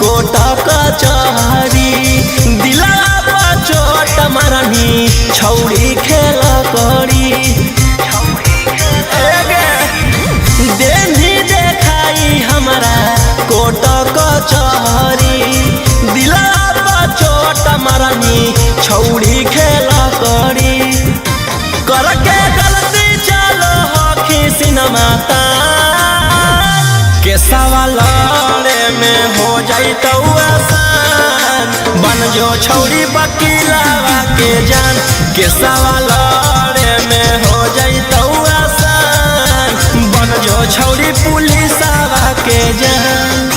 quota कचहरी दिला चोट मरनी छौड़ी खेल करी देनी देखाई हमारा कोटा कचहरी दिला चोट मरनी छौड़ी खेल करी करके गलती चलो हखी सिनेमा के सवाल में हो जाई तो आसान बन जो छौड़ी वकीलावा के जान के सवाल में हो जाई तो आसान बन जो छौड़ी पुलिसवा के जान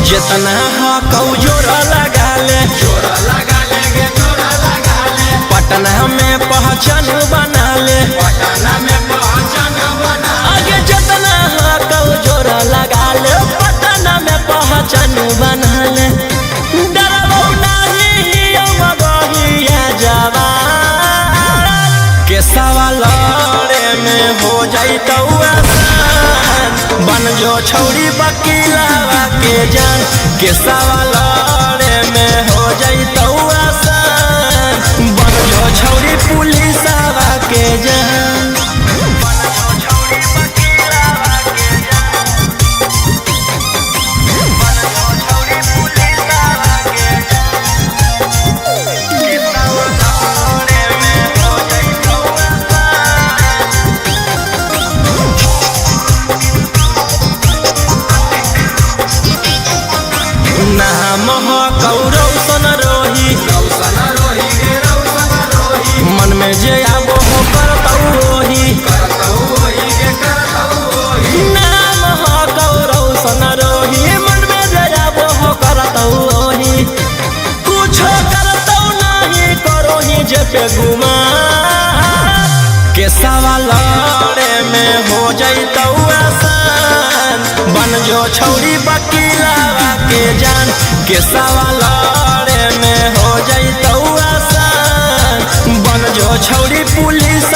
जितना हक जोरा लगा ले पटना में पहचान बना ले आगे जितना हक जोरा लगा ले पटना में पहचान बना ले डरबो नहीं मगहिया जवान के सवाल में हो जाई तो आसान बन जो छौड़ी वकीलावा के जान के सवाल में हो जाई तो आसान बन जो छौड़ी पुलिसवा के जान नाम कौरौसन रोही मन में जे आबो हो करतौ ओही नाम कौरौसन रोही मन में जे आबो हो करतौ ओही कुछो करतौ नहीं करोही जे पे गुमा के सवाल में हो जाई तो आसान बन जो छौड़ी वकीलावा के जान के सवाल में हो जाई तो आसान बन जो छौड़ी पुलिस